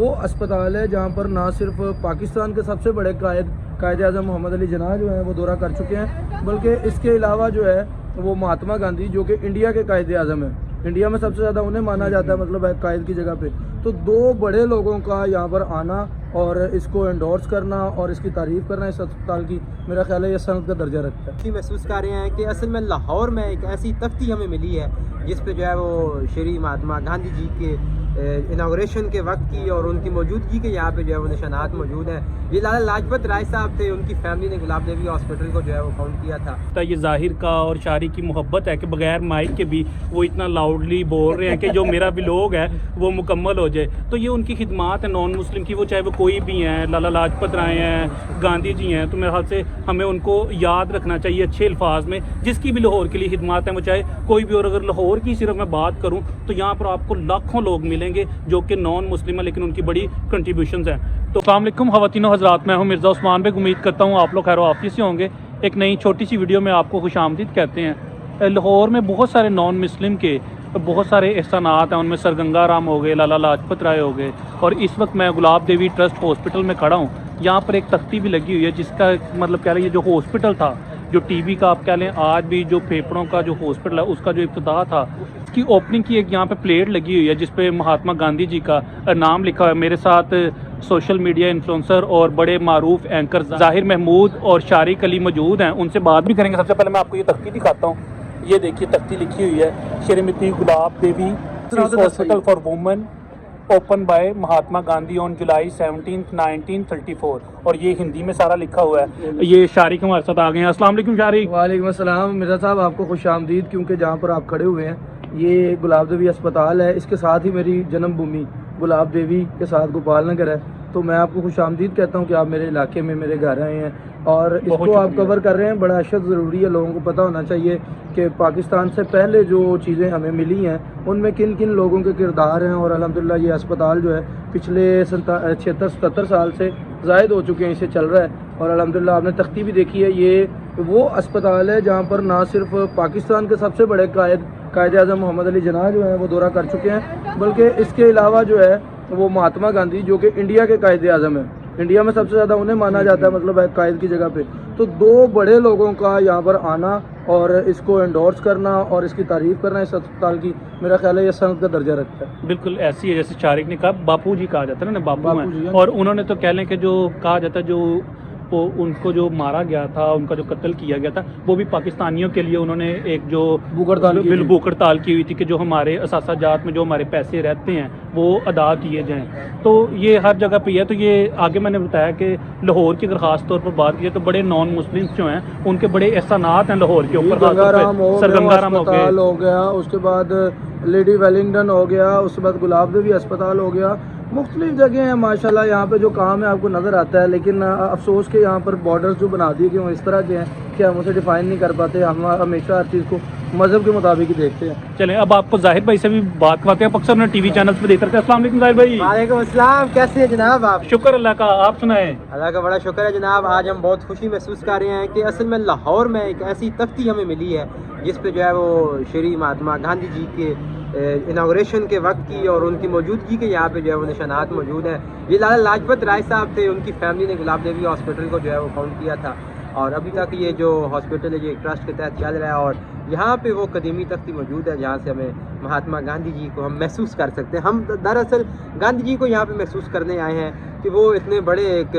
वो अस्पताल है जहाँ पर ना सिर्फ पाकिस्तान के सबसे बड़े कायद आज़म मोहम्मद अली जिन्ना जो है वो दौरा कर चुके हैं, बल्कि इसके अलावा जो है वो महात्मा गांधी जो कि इंडिया के कायद आज़म हैं, इंडिया में सबसे ज़्यादा उन्हें माना जाता है, मतलब है कायद की जगह पे। तो दो बड़े लोगों का यहाँ पर आना और इसको एंडोर्स करना और इसकी तारीफ़ करना इस अस्पताल की, मेरा ख्याल है ये सनद का दर्जा रखता है। महसूस कर रहे हैं कि असल में लाहौर में एक ऐसी तख्ती हमें मिली है जिस पे जो है वो श्री महात्मा गांधी जी के इनाग्रेशन के वक्त की और उनकी मौजूदगी के यहाँ पे जो है वो निशानात मौजूद हैं। ये लाला लाजपत राय साहब थे, उनकी फैमिली ने गुलाब देवी हॉस्पिटल को जो है वो फाउंड किया था। ये जाहिर का और शारी की मोहब्बत है कि बगैर माइक के भी वो इतना लाउडली बोल रहे हैं कि जो मेरा व्लॉग है वो मुकम्मल हो जाए। तो ये उनकी खिदमात है नॉन मुस्लिम की, वो चाहे वो कोई भी हैं, लाला लाजपत राय हैं, गांधी जी हैं, तो मेरे ख्याल से हमें उनको याद रखना चाहिए अच्छे अल्फाज में। जिसकी भी लाहौर के लिए खिदमात है, वो चाहे कोई भी। और अगर लाहौर की सिर्फ मैं बात करूँ तो यहाँ पर आपको लाखों लोग मिलेंगे जो कि नॉन मुस्लिम है, लेकिन उनकी बड़ी कंट्रीब्यूशंस हैं। तो अस्सलाम वालेकुम ख़वातीन व हज़रात, मैं हूँ मिर्ज़ा उस्मान बेग। उम्मीद करता हूँ आप लोग खैर वाफियत से होंगे। एक नई छोटी सी वीडियो में आपको खुशामदीद कहते हैं। लाहौर में बहुत सारे नॉन मुस्लिम के बहुत सारे एहसानात हैं, उनमें सर गंगा राम हो गए, लाला लाजपत राय हो गए, और इस वक्त मैं गुलाब देवी ट्रस्ट हॉस्पिटल में खड़ा हूँ। यहाँ पर एक तख्ती भी लगी हुई है जिसका मतलब कह रहे हैं, ये जो हॉस्पिटल था, जो टीबी का आप कह लें, आज भी जो फेफड़ों का जो हॉस्पिटल है उसका जो इब्तिदा था, उसकी ओपनिंग की एक यहाँ पे प्लेट लगी हुई है जिस पे महात्मा गांधी जी का नाम लिखा हुआ है। मेरे साथ सोशल मीडिया इन्फ्लुएंसर और बड़े मारूफ एंकर जाहिर महमूद और शारिक अली मौजूद हैं, उनसे बात भी करेंगे। सबसे पहले मैं आपको ये तख्ती दिखाता हूँ। ये देखिए तख्ती लिखी हुई है, Shrimati Gulab Devi hospital for women open by Mahatma Gandhi on July 17, 1934, और ये हिंदी में सारा लिखा हुआ है। ये शारिक हमारे साथ आ गए हैं। अस्सलाम वालेकुम शारिक। वालेकुम अस्सलाम मिर्ज़ा साहब, आपको खुशामदीद। क्योंकि जहाँ पर आप खड़े हुए हैं ये गुलाब देवी अस्पताल है, इसके साथ ही मेरी जन्मभूमि गुलाब देवी के साथ गोपाल नगर है। तो मैं आपको खुशामदीद कहता हूँ कि आप मेरे इलाके में मेरे घर आए हैं और इसको आप कवर कर रहे हैं। बड़ा अशद ज़रूरी है, लोगों को पता होना चाहिए कि पाकिस्तान से पहले जो चीज़ें हमें मिली हैं उनमें किन किन लोगों के किरदार हैं। और अल्हम्दुलिल्लाह ये अस्पताल जो है पिछले 76-77 साल से ज़ायद हो चुके हैं, इसे चल रहा है। और अल्हम्दुलिल्लाह आपने तख्ती भी देखी है, ये वो अस्पताल है जहाँ पर ना सिर्फ पाकिस्तान के सबसे बड़े कायद आज़म मोहम्मद अली जिन्ना जो है वो दौरा कर चुके हैं, बल्कि इसके अलावा जो है वो महात्मा गांधी जो कि इंडिया के कायद आज़म हैं, इंडिया में सबसे ज़्यादा उन्हें माना जाता है, मतलब है कायद की जगह पे। तो दो बड़े लोगों का यहाँ पर आना और इसको एंडोर्स करना और इसकी तारीफ़ करना इस अस्पताल की, मेरा ख्याल है ये सनद का दर्जा रखता है। बिल्कुल ऐसी है जैसे शारिक ने कहा, बापू जी कहा जाता है ना, बापू हैं। और उन्होंने तो कह लें कि जो कहा जाता है, जो वो उनको जो मारा गया था, उनका जो कत्ल किया गया था, वो भी पाकिस्तानियों के लिए उन्होंने एक जो भूख-हड़ताल की हुई थी कि जो हमारे असासाजात में जो हमारे पैसे रहते हैं वो अदा किए जाएं। तो ये हर जगह पे है। तो ये आगे मैंने बताया कि लाहौर की अगर ख़ास तौर पर बात की तो बड़े नॉन मुस्लिम्स जो हैं उनके बड़े एहसानात हैं लाहौर के ऊपर। सरगंगाराम हो गया, उसके बाद लेडी वेलिंगटन हो गया, उसके बाद गुलाब देवी अस्पताल हो गया, मुख्तलिफ जगह हैं माशाल्लाह। यहाँ पे जो काम है आपको नज़र आता है, लेकिन अफसोस के यहाँ पर बॉर्डर्स जो बना दिए कि वो इस तरह के हैं कि हम उसे डिफाइन नहीं कर पाते। हम हमेशा हर चीज़ को मज़हब के मुताबिक ही देखते हैं। चलें अब आपको जाहिर भाई से भी बात करवाते हैं, अक्सर मैं टीवी चैनल पे देखते रहते हैं। अस्सलाम वालेकुम जाहिर भाई। वालेकुम अस्सलाम, कैसे हैं जनाब आप? शुक्र अल्लाह का, आप सुनाएं। अल्लाह का बड़ा शुक्र है जनाब। आज हम बहुत खुशी महसूस कर रहे हैं कि असल में लाहौर में एक ऐसी तख्ती हमें मिली है जिस पे जो है वो श्री महात्मा गांधी जी के इनाग्रेशन के वक्त की और उनकी मौजूदगी के यहाँ पे जो है वो निशानात मौजूद हैं। ये लाला लाजपत राय साहब थे, उनकी फैमिली ने गुलाब देवी हॉस्पिटल को जो है वो फाउंड किया था, और अभी तक ये जो हॉस्पिटल है ये ट्रस्ट के तहत चल रहा है। और यहाँ पे वो कदीमी तख्ती मौजूद है जहाँ से हमें महात्मा गांधी जी को हम महसूस कर सकते हैं। हम दरअसल गांधी जी को यहाँ पे महसूस करने आए हैं कि वो इतने बड़े एक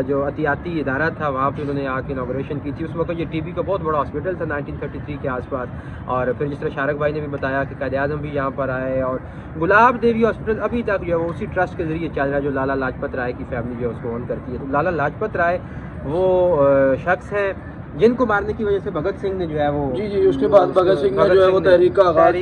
जो अतियाती इदारा था वहाँ पे उन्होंने आके इनाग्रेशन की थी। उस वक्त ये टीबी का बहुत बड़ा हॉस्पिटल था 1933 के आसपास। और फिर जिस तरह शारक भाई ने भी बताया कि कायद आज़म भी यहाँ पर आए, और गुलाब देवी हॉस्पिटल अभी तक जो है वो उसी ट्रस्ट के ज़रिए चल रहा है जो लाला लाजपत राय की फैमिली जो है उसको ओन करती है। तो लाला लाजपत राय वो शख्स हैं जिनको मारने की वजह से भगत सिंह ने जो है वो जी उसके बाद भगत सिंह ने जो है वो तहरीक का आगाज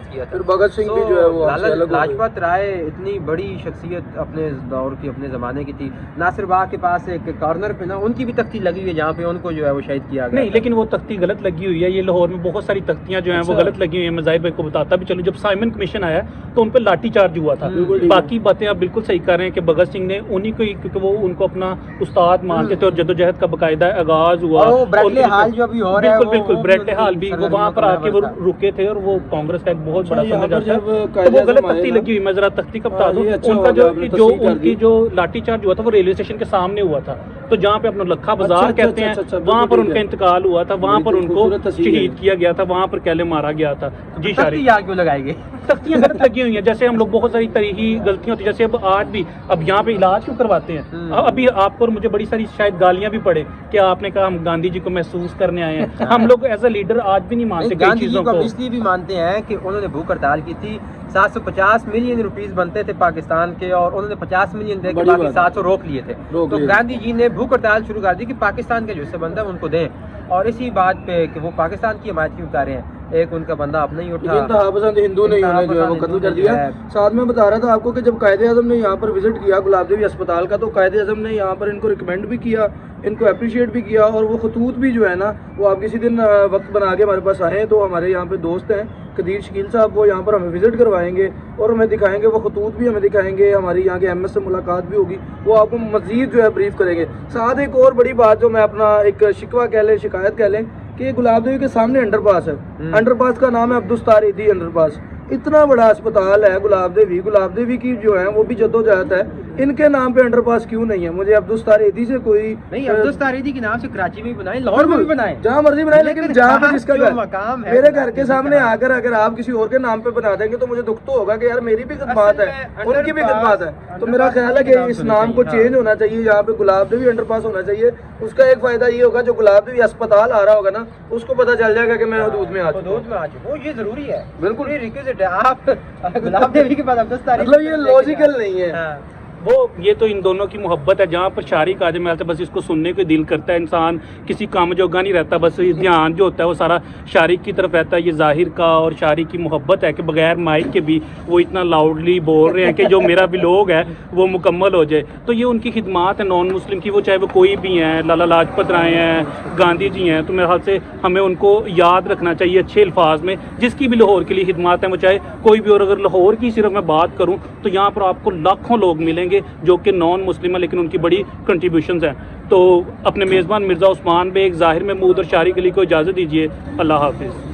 किया। फिर भगत सिंह भी जो है वो लाजपत राय इतनी बड़ी शख्सियत अपने दौर की, अपने ज़माने की थी। नासिर बाग के पास एक कॉर्नर पे ना उनकी भी तख्ती लगी हुई है जहाँ पे उनको जो है वो शहीद किया गया। नहीं, लेकिन वो तख्ती गलत लगी हुई है। ये लाहौर में बहुत सारी तख्तियाँ जो हैं वो गलत लगी हुई हैं। मैं जाहिर भाई को बताता भी चलूँ, जब साइमन कमीशन आया तो उन पर लाठी चार्ज हुआ था। बाकी बातें आप बिल्कुल सही कर रहे हैं कि भगत सिंह ने उन्हीं को, क्योंकि वो उनको अपना उस्ताद मानते थे और जदोजहद का बाकायदा आगाज हुआ ब्रेटले हाल जो अभी हो रहा है, बिल्कुल बिल्कुल वो ब्रेटले हाल भी वो वहाँ पर आके वो रुके थे और वो कांग्रेस का एक बहुत बड़ा यहाँ पर संदेश जब तो वो गलत तख्ती लगी हुई, मैं जरा तख्ती का बता दूं। ये अच्छा उनका हो जो गया, आपने जो तस्दीक कर उनकी दी। जो लाठीचार्ज हुआ था वो रेलवे स्टेशन के सामने हुआ था, तो जहाँ पे अपना लखा बाजार अच्छा, कहते हैं अच्छा, वहाँ पर बिल्कुल उनका ठीक है। इंतकाल हुआ था, वहाँ पर बड़ी उनको खूबसूरत तस्वीर है। शहीद किया गया था, वहाँ पर कैले मारा गया था। जी तख्ती शारिक, यहाँ क्यों लगाई गई? तख्तियां गलत लगी हुई हैं, जैसे हम लोग बहुत सारी तरीकी गलतियां होती है, जैसे अब आज भी अब यहाँ पे इलाज क्यों करवाते हैं, अभी आपको और मुझे बड़ी सारी शायद गालियां भी पड़े कि आपने कहा हम गांधी जी को महसूस करने आए हैं। हम लोग एज अ लीडर आज भी नहीं मानते कई गांधी जी चीजों को हम को। इसलिए भी मानते हैं कि उन्होंने भूख हड़ताल की थी, 750 मिलियन रुपीस बनते थे पाकिस्तान के और उन्होंने 50 मिलियन दे के बड़ी बाकी बात। 700 रोक लिए थे। रोक तो लिए। गांधी जी ने भूख हड़ताल शुरू कर दी कि पाकिस्तान के जो हिस्से बनता है उनको दें, और इसी बात पे कि वो पाकिस्तान की हिमायत क्यों कर रहे हैं, एक उनका बंदा अपना ही उठा। इंतहा पसंद हिंदू ने उन्हें जो है वो कत्ल कर दिया। साथ में बता रहा था आपको कि जब कायदे आजम ने यहाँ पर विजिट किया गुलाब देवी अस्पताल का, तो कायदे आजम ने यहाँ पर इनको रिकमेंड भी किया, इनको अप्रिशिएट भी किया, और वो खतूत भी जो है ना वो आप किसी दिन वक्त बना के हमारे पास आए तो हमारे यहाँ पे दोस्त हैं कदीर शकील साहब, वो यहाँ पर हमें विजिट करवाएंगे और हमें दिखाएंगे, वो खतूत भी हमें दिखाएंगे, हमारी यहाँ के एमएस से मुलाकात भी होगी, वो आपको मजीद जो है ब्रीफ करेंगे। साथ एक और बड़ी बात जो मैं अपना एक शिकवा कह लें, शिकायत कह लें, कि गुलाब देवी के सामने अंडरपास है, अंडरपास का नाम है अब्दुस्तार ईदी अंडरपास। इतना बड़ा अस्पताल है गुलाब देवी की जो है वो भी जद्दोजहद है, इनके नाम पे अंडरपास क्यों नहीं है? मुझे अब्दुस्तार ईदी से कोई नहीं, अब्दुस्तार ईदी के नाम से कराची में भी बनाए, लाहौर में भी बनाए, जहाँ मर्जी बनाए, लेकिन जहाँ पे जिसका जो घर मकाम है मेरे घर के सामने आकर अगर आप किसी और के नाम पे बना देंगे तो मुझे दुख तो होगा कि यार मेरी भी खिदमत है, उनकी भी खिदमत है। तो मेरा ख्याल है कि इस नाम को चेंज होना चाहिए, यहाँ पे गुलाब देवी अंडरपास होना चाहिए। उसका एक फायदा ये होगा जो गुलाब देवी अस्पताल आ रहा होगा ना उसको पता चल जाएगा कि मैं हदूद में आ चुका हूं। हदूद में आ चुका हूं, ये जरूरी है, बिल्कुल ये रिक्वेस्ट है। आप गुलाब देवी के बाद अब्दुस्तार ईदी मतलब ये लॉजिकल नहीं है। हाँ। वो ये तो इन दोनों की मोहब्बत है, जहाँ पर शारिक आ जाए मैं बस इसको सुनने को दिल करता है, इंसान किसी काम जोगा नहीं रहता, बस ये ध्यान जो होता है वो सारा शारिक की तरफ रहता है। ये जाहिर का और शारिक की मोहब्बत है कि बगैर माइक के भी वो इतना लाउडली बोल रहे हैं कि जो मेरा व्लॉग है वो मुकम्मल हो जाए। तो ये उनकी खिदमत है नॉन मुस्लिम की, वो चाहे वो कोई भी हैं, लाला लाजपत राय हैं, गांधी जी हैं, तो मेरे ख्याल से हमें उनको याद रखना चाहिए अच्छे अल्फाज में। जिसकी भी लाहौर के लिए खिदमत है, वो चाहे कोई भी, और अगर लाहौर की सिर्फ मैं बात करूँ तो यहाँ पर आपको लाखों लोग मिलेंगे जो कि नॉन मुस्लिम है लेकिन उनकी बड़ी कंट्रीब्यूशंस हैं। तो अपने मेज़बान मिर्ज़ा उस्मान बेग, ज़ाहिर महमूद और शारिक अली को इजाज़त दीजिए। अल्लाह हाफिज़।